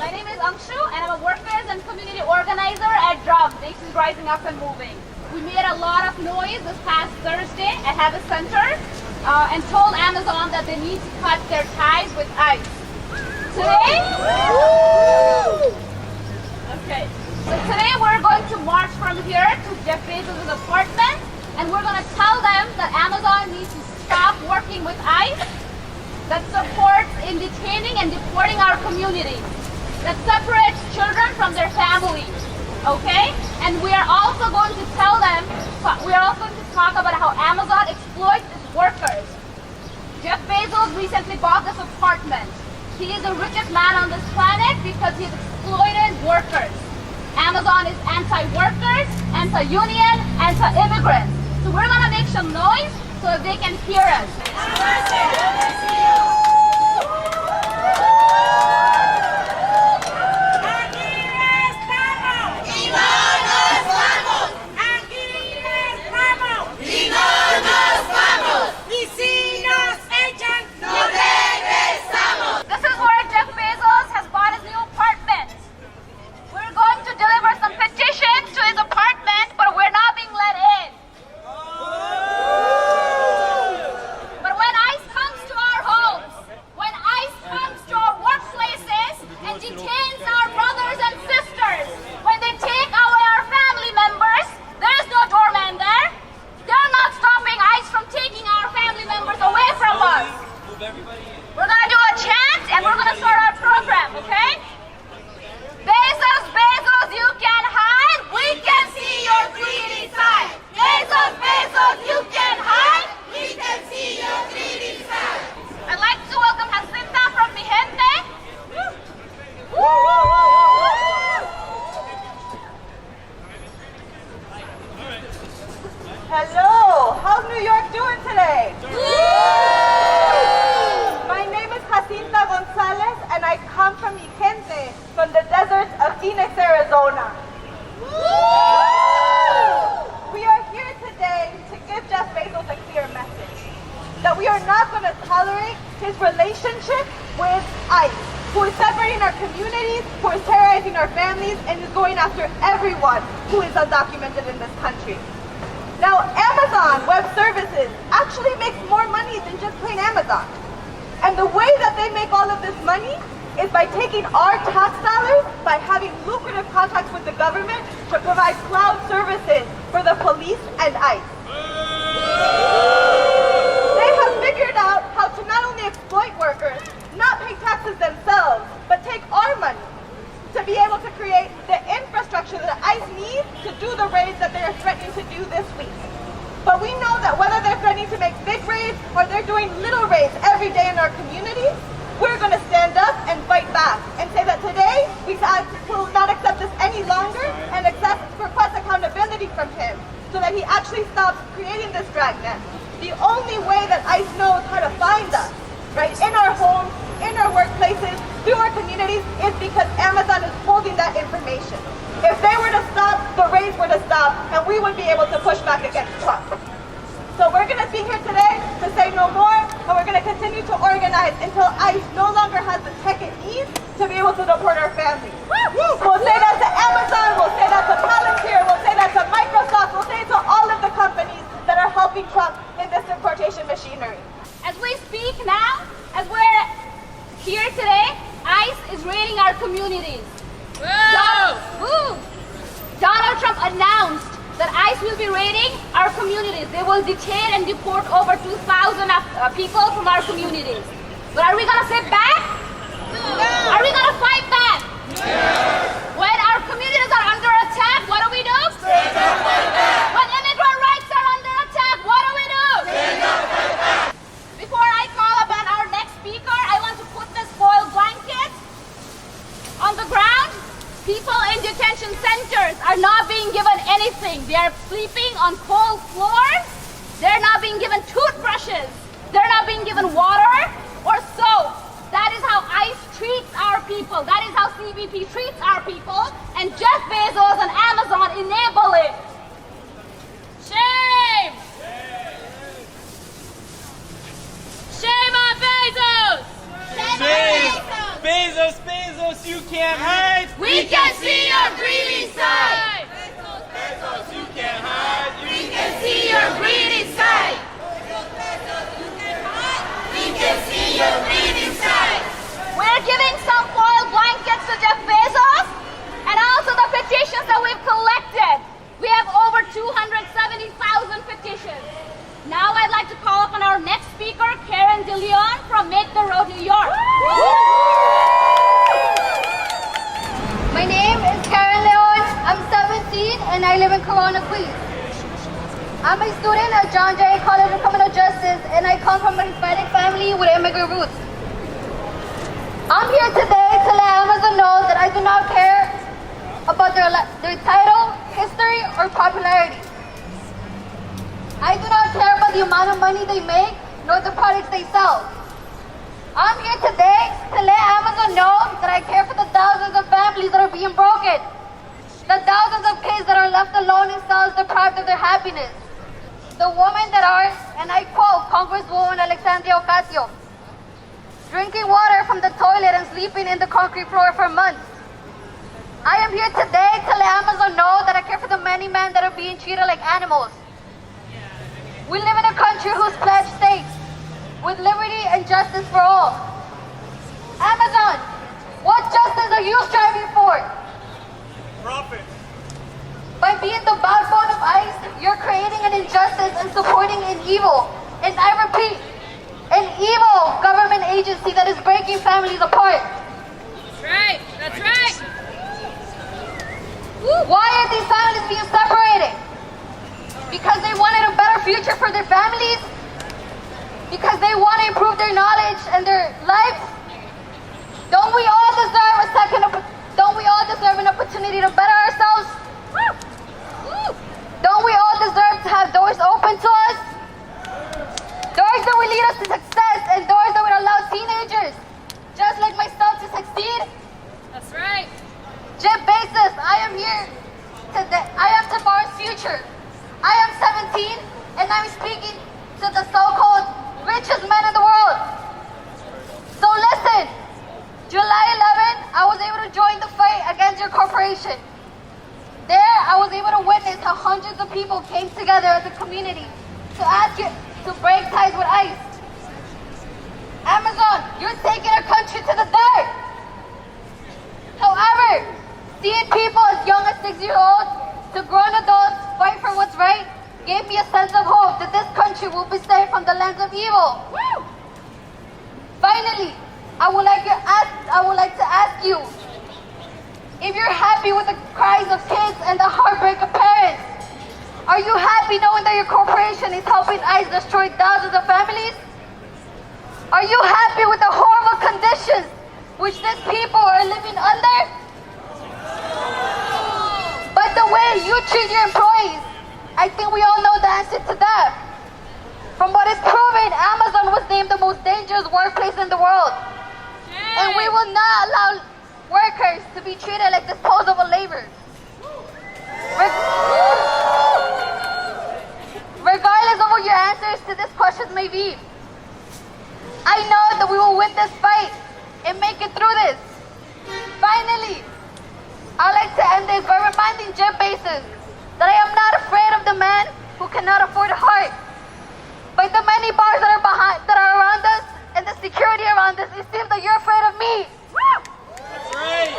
My name is Angshu, and I'm a workers and community organizer at Jobs, Nations Rising Up and Moving. We made a lot of noise this past Thursday at Habit Center and told Amazon that they need to cut their ties with ICE. Today, so today we're going to march from here to Jeff Bezos' apartment, and we're going to tell them that Amazon needs to stop working with ICE that supports in detaining and deporting our communities, that separates children from their families, okay? And we are also going to tell them, we are also going to talk about how Amazon exploits its workers. Jeff Bezos recently bought this apartment. He is the richest man on this planet because he has exploited workers. Amazon is anti-workers, anti-union, anti-immigrants. So we're gonna make some noise so that they can hear us. We're going to do a chant and we're going to start our program, okay? Bezos, Bezos, you can hide. We can see your greedy side. Bezos, Bezos, you can hide. We can see your greedy side. I'd like to welcome Jacinta from Mi Gente. Hello, how's New York doing today? My name is Jacinta Gonzalez and I come from Mi Gente, from the deserts of Phoenix, Arizona. We are here today to give Jeff Bezos a clear message that we are not going to tolerate his relationship with ICE, who is separating our communities, who is terrorizing our families, and is going after everyone who is undocumented in this country. Now, Amazon Web Services actually makes more money than just plain Amazon. And the way that they make all of this money is by taking our tax dollars, by having lucrative contracts with the government to provide cloud services for the police and ICE. They have figured out how to not only exploit workers, not pay taxes themselves, but take our money to be able to create the infrastructure that ICE needs to do the raids that they are threatening to do this week. But we know that whether they're threatening to make big raids or they're doing little raids every day in our communities, we're going to stand up and fight back and say that today we will not accept this any longer and request accountability from him so that he actually stops creating this dragnet. The only way that ICE knows how to find us, right, in our homes, in our workplaces, through our communities, is because Amazon is holding that information. If they were to stop, the raids were to stop, and we would be able to push back against Trump. So we're going to be here today to say no more, and we're going to continue to organize until ICE no longer has the tech it needs to be able to deport our families. We'll say that to Amazon, we'll say that to Palantir, we'll say that to Microsoft, we'll say it to all of the companies that are helping Trump in this deportation machinery. As we speak now, as we're here today, ICE is raiding our communities. Donald Trump announced that ICE will be raiding our communities. They will detain and deport over 2,000 people from our communities. But are we going to sit back? No. Are we going to fight back? No. When our communities are under attack, what do we do? Stand up, fight back. When immigrant rights are under attack, what do we do? Stand up, fight back. Before I call upon our next speaker, I want to put this foil blanket on the ground. People in detention centers are not being given anything. They are sleeping on cold floors. They're not being given toothbrushes. They're not being given water or soap. That is how ICE treats our people. That is how CBP treats our people. And Jeff Bezos and Amazon enable it. Shame! Shame on Bezos! Shame! Bezos, Bezos, you can't hide! We can see your greedy side! Bezos, you can't hide! We can see your greedy side! We can see your greedy side! We're giving some foil blankets to Jeff Bezos and also the petitions that we've collected. We have over 270,000 petitions. Now I'd like to call upon our next speaker, Karen DeLeon from Make the Road New York. My name is Karen Leon. I'm 17 and I live in Corona, Queens. I'm a student at John Jay College of Criminal Justice and I come from a Hispanic family with immigrant roots. I'm here today to let Amazon know that I do not care about their title, history, or popularity. I do not care about the amount of money they make, nor the products they sell. I'm here today to let Amazon know that I care for the thousands of families that are being broken, the thousands of kids that are left alone in cells deprived of their happiness, the women that are, and I quote Congresswoman Alexandria Ocasio, drinking water from the toilet and sleeping in the concrete floor for months. I am here today to let Amazon know that I care for the many men that are being treated like animals. We live in a country whose pledge states, with liberty and justice for all. Amazon, what justice are you striving for? Profit. By being the backbone of ICE, you're creating an injustice and supporting an evil, and I repeat, an evil government agency that is breaking families apart. That's right, that's right. Why are these families being separated? Because they wanted a better future for their families? Because they want to improve their knowledge and their lives? Don't we all deserve an opportunity to better ourselves? Don't we all deserve to have doors open to us? Doors that will lead us to success and doors that will allow teenagers, just like myself, to succeed? That's right. Jeff Bezos, I am here today. I am tomorrow's future. I am 17 and I'm speaking to the so-called richest men in the world. So listen, July 11, I was able to join the fight against your corporation. There, I was able to witness how hundreds of people came together as a community to ask you to break ties with ICE. Amazon, you're taking our country to the dirt. However, seeing people as young as 6 years old to grown adults fight for what's right gave me a sense of hope that this country will be saved from the lens of evil. Woo! Finally, I would like to ask you if you're happy with the cries of kids and the heartbreak of parents. Are you happy knowing that your corporation is helping ICE destroy thousands of families? Are you happy with the horrible conditions which these people are living under? But the way you treat your employees, I think we all know the answer to that. From what is proven, Amazon was named the most dangerous workplace in the world. And we will not allow workers to be treated like disposable labor. Regardless of what your answers to this question may be, I know that we will win this fight and make it through this. Finally, I'd like to end this by reminding Jeff Bezos that I am not afraid of the man who cannot afford a heart. By the many bars that are around us and the security around us, it seems that you're afraid of me. That's right.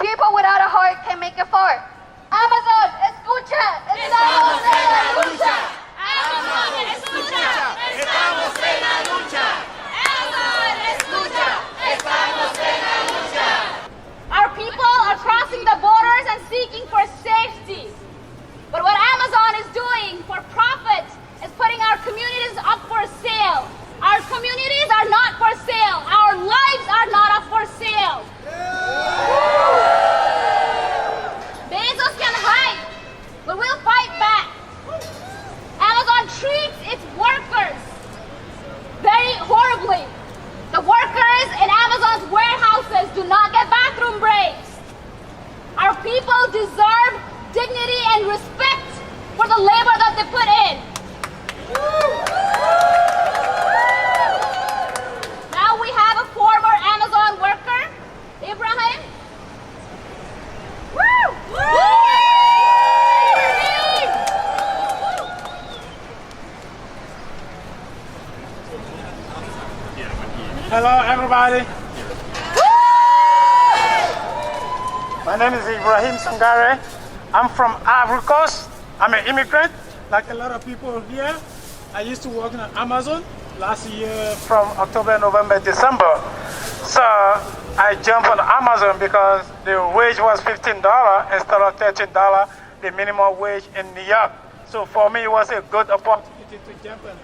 People without a heart can make it fall people deserve dignity and respect for the labor that they put in. Now we have a former Amazon worker, Ibrahim. Hello, everybody. My name is Ibrahim Sangare. I'm from Ivory Coast. I'm an immigrant, like a lot of people here. I used to work on Amazon last year from October, November, December. So I jumped on Amazon because the wage was $15 instead of $13, the minimum wage in New York. So for me, it was a good opportunity to jump in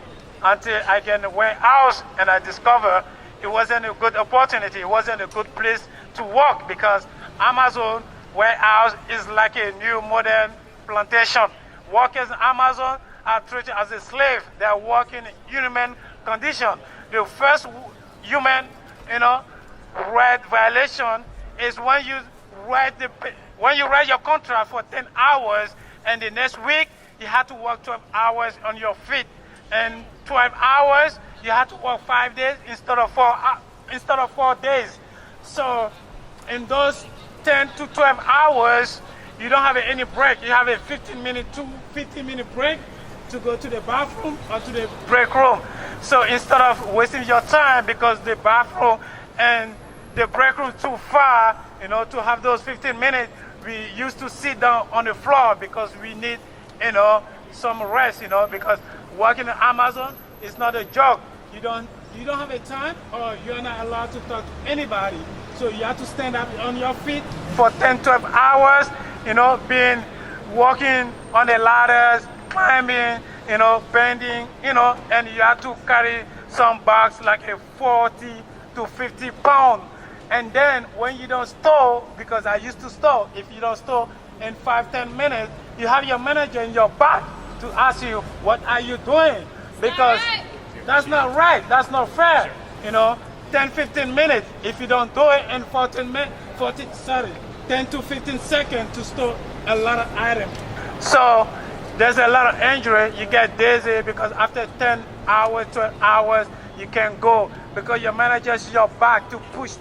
until I get in the warehouse and I discovered it wasn't a good opportunity. It wasn't a good place to work because Amazon warehouse is like a new modern plantation. Workers in Amazon are treated as a slave. They are working in inhuman condition. The first human, right violation is when you write your contract for 10 hours and the next week you have to work 12 hours on your feet, and 12 hours you have to work 5 days instead of 4 days. So in those 10 to 12 hours, you don't have any break. You have a 15-minute break to go to the bathroom or to the break room. So instead of wasting your time because the bathroom and the break room too far, to have those 15 minutes, we used to sit down on the floor because we need, some rest, because working in Amazon is not a joke. You don't have a time, or you're not allowed to talk to anybody. So you have to stand up on your feet for 10, 12 hours, walking on the ladders, climbing, bending, and you have to carry some bags like a 40 to 50 pound. And then when you don't store, because I used to store, if you don't store in 5-10 minutes, you have your manager in your back to ask you, what are you doing? Because that's not right, that's not fair. 10-15 minutes, if you don't do it in 10 to 15 seconds to store a lot of items. So there's a lot of injury. You get dizzy because after 10 hours, 12 hours, you can't go because your manager is your back to push.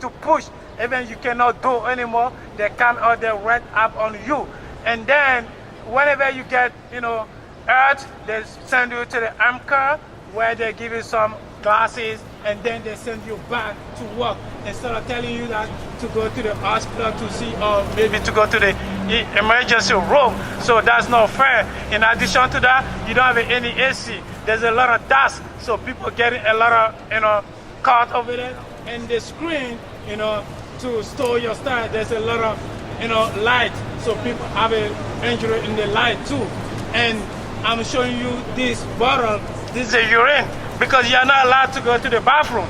Even you cannot do anymore, they come out, they right up on you. And then whenever you get, hurt, they send you to the arm care where they give you some glasses, and then they send you back to work instead of telling you that to go to the hospital to see, or maybe to go to the emergency room. So that's not fair. In addition to that, you don't have any AC. There's a lot of dust, so people getting a lot of caught over there. And the screen, to store your stuff, there's a lot of light, so people have an injury in the light too. And I'm showing you this bottle. This is a urine, because you're not allowed to go to the bathroom,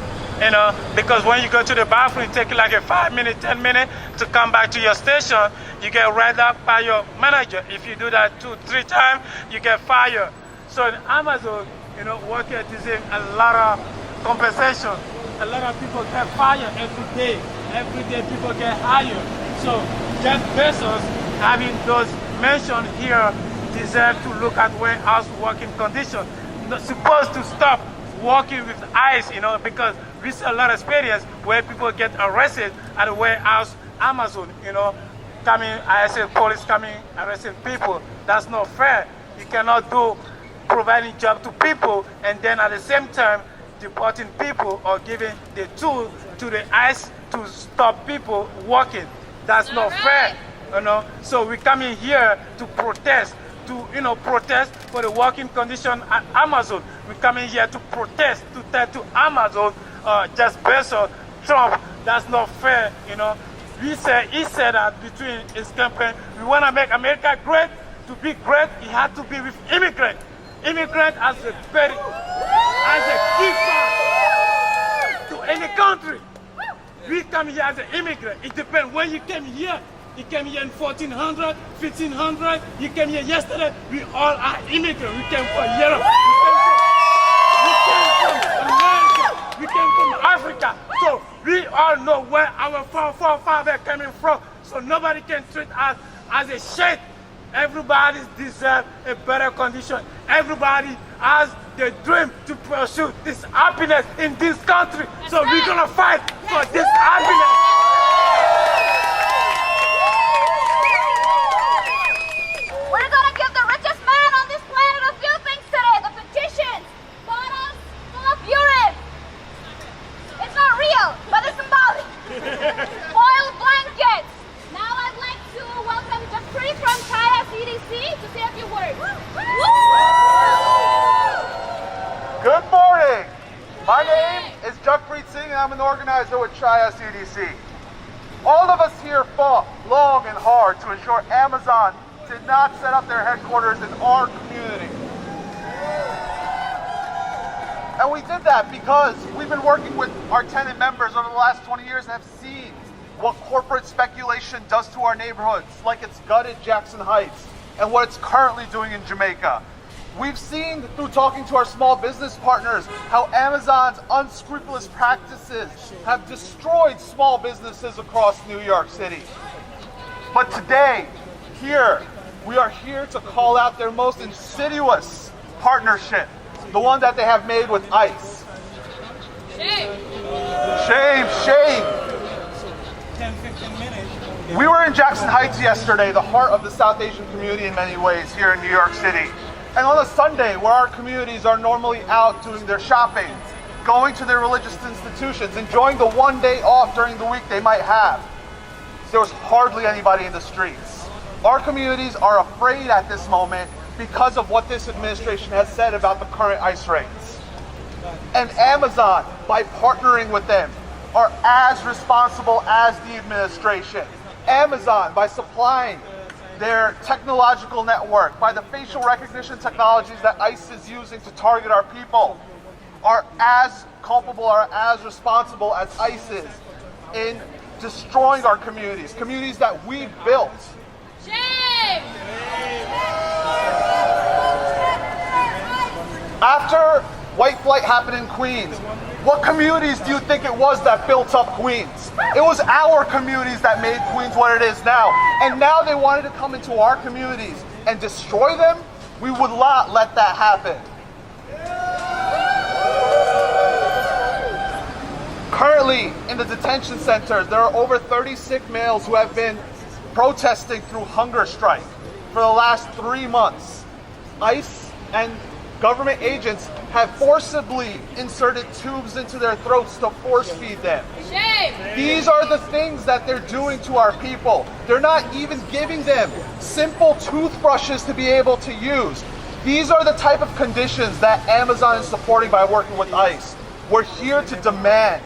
because when you go to the bathroom, it takes like a 5 minutes, 10 minutes to come back to your station. You get read up by your manager. If you do that 2-3 times, you get fired. So in Amazon, workers deserve a lot of compensation. A lot of people get fired every day. Every day people get hired. So Jeff Bezos, having those mentioned here, deserve to look at warehouse working conditions. Not supposed to stop working with ICE, because we see a lot of experience where people get arrested at a warehouse, Amazon, police coming, arresting people. That's not fair. You cannot do providing job to people and then at the same time deporting people or giving the tool to the ICE to stop people working. That's not fair, So we come in here to protest. Protest for the working condition at Amazon. We come in here to protest, to tell to Amazon, just Bezos, Trump, that's not fair, He said that between his campaign, we want to make America great. To be great, it had to be with immigrants. Immigrants as a key part to any country. We come here as an immigrant. It depends when you came here. You came here in 1400, 1500. You came here yesterday. We all are immigrants. We came from Europe. We came from America. We came from Africa. So we all know where our forefathers are coming from. So nobody can treat us as a shit. Everybody deserves a better condition. Everybody has the dream to pursue this happiness in this country. So we're gonna fight for this happiness. We're gonna give the richest man on this planet a few things today. The petitions, bottles full of urine. It's not real, but it's symbolic. Foil blankets. Now I'd like to welcome Jeffrey from Chaya CDC to say a few words. Good morning. My name is Jagpreet Singh and I'm an organizer with Chaya CDC. All of us here fought long and hard to ensure Amazon did not set up their headquarters in our community. And we did that because we've been working with our tenant members over the last 20 years and have seen what corporate speculation does to our neighborhoods, like it's gutted Jackson Heights, and what it's currently doing in Jamaica. We've seen through talking to our small business partners how Amazon's unscrupulous practices have destroyed small businesses across New York City. But today, here, we are here to call out their most insidious partnership, the one that they have made with ICE. Shame. Shame, shame. 10-15 minutes. We were in Jackson Heights yesterday, the heart of the South Asian community in many ways here in New York City. And on a Sunday, where our communities are normally out doing their shopping, going to their religious institutions, enjoying the one day off during the week they might have, there was hardly anybody in the streets. Our communities are afraid at this moment because of what this administration has said about the current ICE rates. And Amazon, by partnering with them, are as responsible as the administration. Amazon, by supplying their technological network, by the facial recognition technologies that ICE is using to target our people, are as culpable, are as responsible as ICE is in destroying our communities, communities that we built. Shame. After white flight happened in Queens, what communities do you think it was that built up Queens? It was our communities that made Queens what it is now. And now they wanted to come into our communities and destroy them? We would not let that happen. Currently, in the detention centers, there are over 30 sick males who have been protesting through hunger strike for the last 3 months. ICE and government agents have forcibly inserted tubes into their throats to force feed them. Shame. These are the things that they're doing to our people. They're not even giving them simple toothbrushes to be able to use. These are the type of conditions that Amazon is supporting by working with ICE. We're here to demand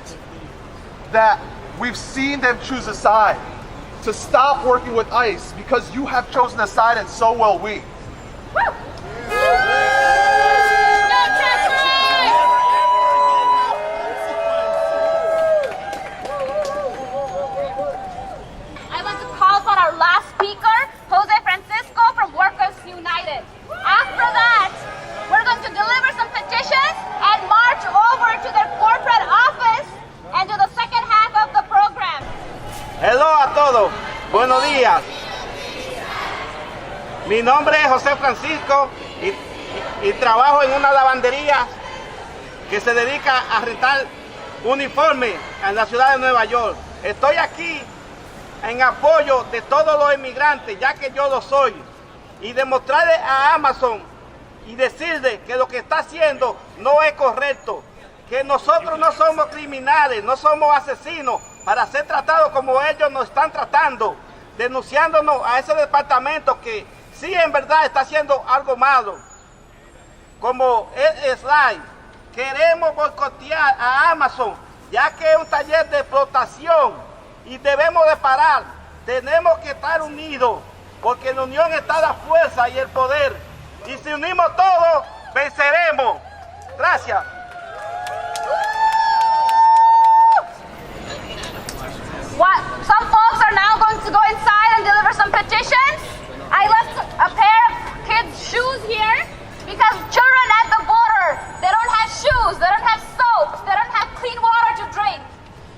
that we've seen them choose a side, to stop working with ICE because you have chosen a side and so will we. I want to call for our last speaker, Jose Francisco from Workers United. After that, we're going to deliver some petitions and march over to their corporate office and do the second half of the program. Hello a todos, buenos días. Mi nombre es José Francisco y trabajo en una lavandería que se dedica a rentar uniformes en la ciudad de Nueva York. Estoy aquí en apoyo de todos los inmigrantes, ya que yo lo soy, y demostrarle a Amazon y decirle que lo que está haciendo no es correcto, que nosotros no somos criminales, no somos asesinos para ser tratados como ellos nos están tratando, denunciándonos a ese departamento que sí en verdad está haciendo algo malo. Como el slide, queremos boicotear a Amazon, ya que es un taller de explotación y debemos de parar. Tenemos que estar unidos, porque en la unión está la fuerza y el poder. Y si unimos todos, venceremos. Gracias. Some folks are now going to go inside and deliver some petitions. I left a pair of kids' shoes here because children at the border, they don't have shoes, they don't have soap, they don't have clean water to drink.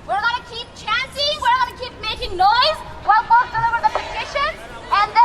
We're going to keep chanting, we're going to keep making noise while folks deliver the petitions, and then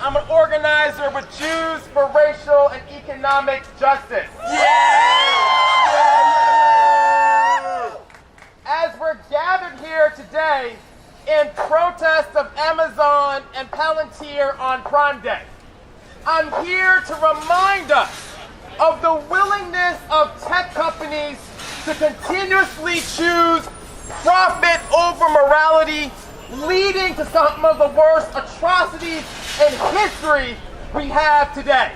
I'm an organizer with Jews for Racial and Economic Justice. As we're gathered here today in protest of Amazon and Palantir on Prime Day, I'm here to remind us of the willingness of tech companies to continuously choose profit over morality, leading to some of the worst atrocities in history we have today.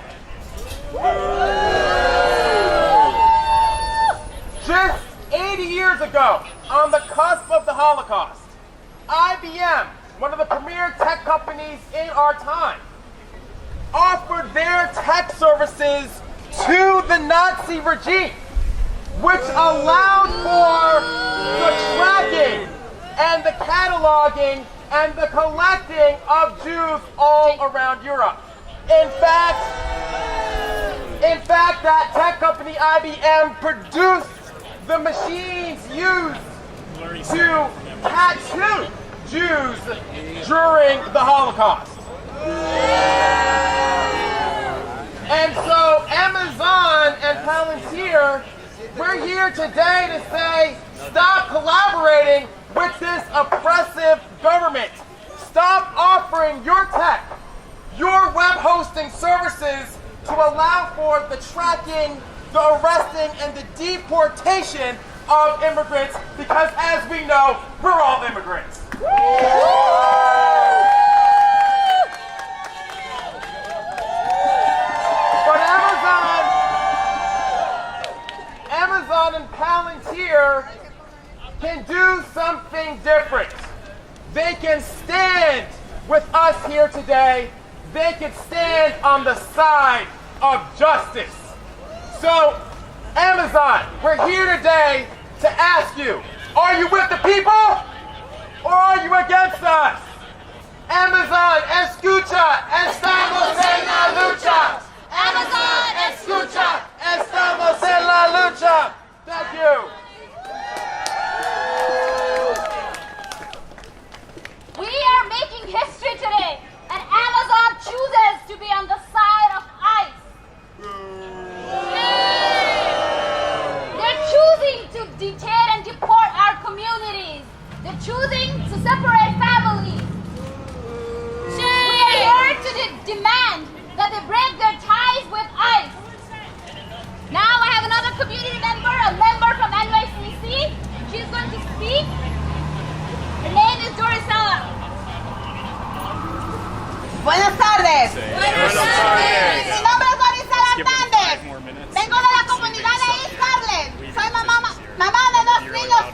Just 80 years ago, on the cusp of the Holocaust, IBM, one of the premier tech companies in our time, offered their tech services to the Nazi regime, which allowed for the tracking and the cataloging and the collecting of Jews all around Europe. In fact, that tech company IBM produced the machines used to tattoo Jews during the Holocaust. And so Amazon and Palantir, we're here today to say, stop collaborating with this oppressive government. Stop offering your tech, your web hosting services to allow for the tracking, the arresting, and the deportation of immigrants, because as we know, we're all immigrants. But Amazon and Palantir can do something different. They can stand with us here today. They can stand on the side of justice. So, Amazon, we're here today to ask you, are you with the people or are you against us? Amazon, escucha, estamos en la lucha. Amazon, escucha, estamos en la lucha. Thank you. We are making history today, and Amazon chooses to be on the side of ICE. They're choosing to detain and deport our communities. They're choosing to separate families. We are here Buenas tardes. Buenas tardes. Mi nombre es Marisela Hernández. Vengo de la comunidad de East Garland. Soy mamá de dos niños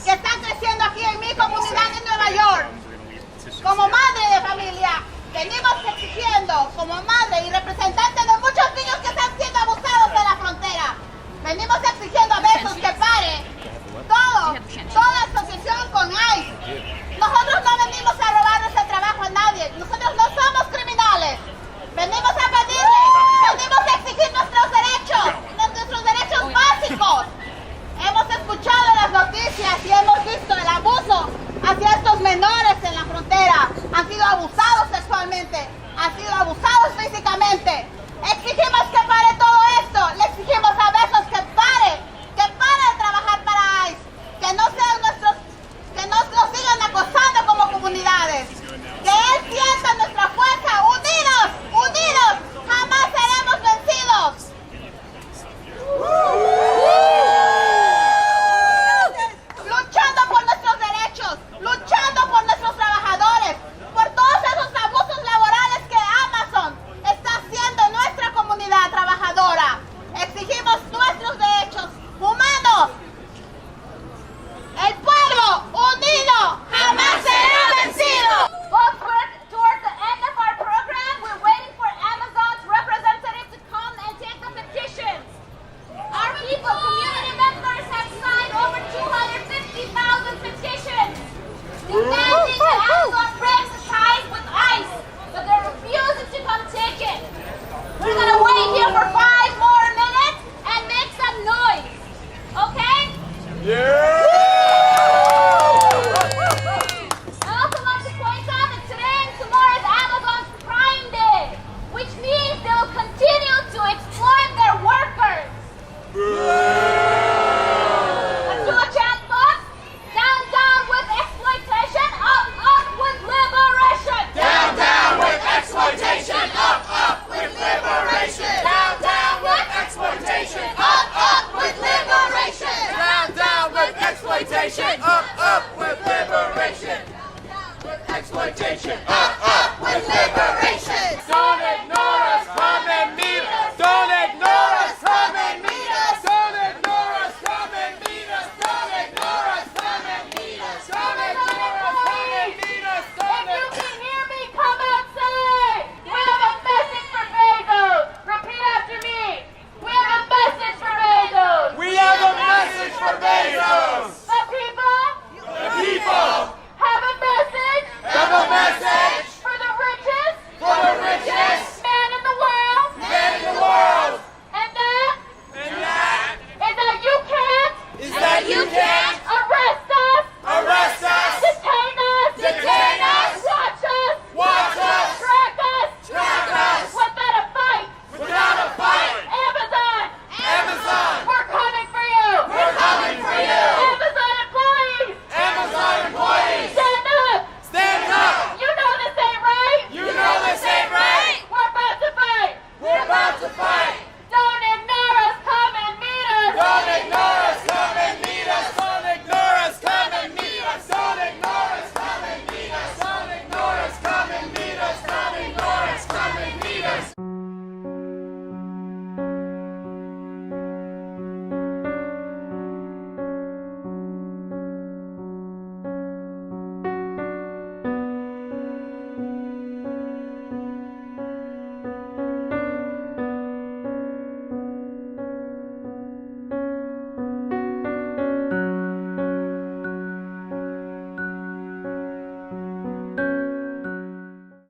que están creciendo aquí en mi comunidad en Nueva York. Como madre de familia, venimos exigiendo, como madre y representante de muchos niños que están siendo abusados en la frontera, venimos exigiendo a Bezos que pare toda asociación con ICE. Nosotros no venimos a robarnos el trabajo a nadie. Nosotros no somos criminales. Venimos a pedirle, venimos a exigir nuestros derechos básicos. Hemos escuchado las noticias y hemos visto el abuso hacia estos menores en la frontera. Han sido abusados sexualmente, han sido abusados físicamente. Exigimos que pare todo esto. Le exigimos a Bezos que pare de trabajar para ICE, que no nos sigan acosando como comunidades, que él sienta nuestra fuerza. Unidos, jamás seremos vencidos. Luchando por nuestros derechos, luchando por nuestros trabajadores, por todos esos abusos laborales que Amazon está haciendo en nuestra comunidad trabajadora. Exigimos nuestros derechos humanos. El pueblo unido jamás será vencido. Folks, towards the end of our program, we're waiting for Amazon's representative to come and take the petitions. Our people, community members, have signed over 250,000 petitions demanding that Amazon breaks the ties with ICE, but they're refusing to come take it. We're gonna wait here for 5 more minutes and make some noise, okay? Yeah.